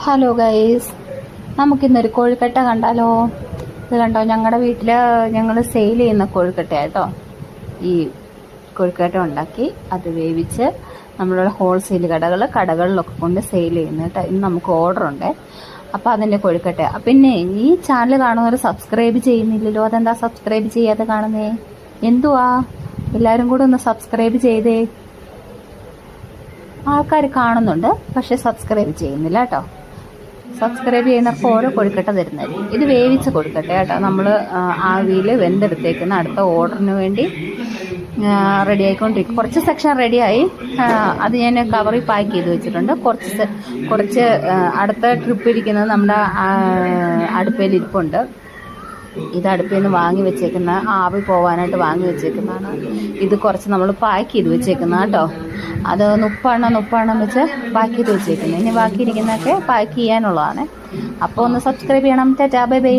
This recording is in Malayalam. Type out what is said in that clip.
ഹലോ ഗൈസ്, നമുക്കിന്നൊരു കോഴിക്കട്ട കണ്ടാലോ? ഇത് കണ്ടോ, ഞങ്ങളുടെ വീട്ടിൽ ഞങ്ങൾ സെയിൽ ചെയ്യുന്ന കോഴിക്കട്ടയാട്ടോ. ഈ കോഴിക്കട്ട ഉണ്ടാക്കി അത് വേവിച്ച് നമ്മളുടെ ഹോൾസെയിൽ കടകളിലൊക്കെ കൊണ്ട് സെയിൽ ചെയ്യുന്ന കേട്ടോ. ഇന്ന് നമുക്ക് ഓർഡർ ഉണ്ട്. അപ്പോൾ അതിൻ്റെ കോഴിക്കട്ട. പിന്നെ ഈ ചാനൽ കാണുന്നവർ സബ്സ്ക്രൈബ് ചെയ്യുന്നില്ലല്ലോ, അതെന്താ സബ്സ്ക്രൈബ് ചെയ്യാതെ കാണുന്നേ? എന്തുവാ, എല്ലാവരും കൂടെ ഒന്ന് സബ്സ്ക്രൈബ് ചെയ്തേ. ആൾക്കാർ കാണുന്നുണ്ട്, പക്ഷെ സബ്സ്ക്രൈബ് ചെയ്യുന്നില്ല കേട്ടോ. സബ്സ്ക്രൈബ് ചെയ്യുന്നവർക്ക് ഓരോ കൊഴുക്കട്ട തരുന്നതായിരിക്കും. ഇത് വേവിച്ച കൊഴുക്കട്ട കേട്ടോ. നമ്മൾ ആവിയിൽ വെന്തെടുത്തേക്കുന്ന അടുത്ത ഓർഡറിന് വേണ്ടി റെഡി ആയിക്കൊണ്ടിരിക്കും. കുറച്ച് സെക്ഷൻ റെഡിയായി, അത് ഞാൻ കവറിൽ പാക്ക് ചെയ്ത് വെച്ചിട്ടുണ്ട്. കുറച്ച് അടുത്ത ട്രിപ്പ് ഇരിക്കുന്നത് നമ്മുടെ അടുപ്പയിൽ ഇരിപ്പുണ്ട്. ഇത് അടുപ്പിൽ നിന്ന് വാങ്ങി വെച്ചേക്കുന്ന, ആവി പോകാനായിട്ട് വാങ്ങി വെച്ചേക്കുന്നതാണ്. ഇത് കുറച്ച് നമ്മൾ പാക്ക് ചെയ്ത് വെച്ചേക്കുന്ന കേട്ടോ. അത് നുപ്പാണെന്ന് വെച്ച് പാക്ക് ചെയ്ത് വെച്ചേക്കുന്നത്. ഇനി ബാക്കിയിരിക്കുന്നതൊക്കെ പാക്ക് ചെയ്യാനുള്ളതാണ്. അപ്പോൾ ഒന്ന് സബ്സ്ക്രൈബ് ചെയ്യണം. Tata, bye bye.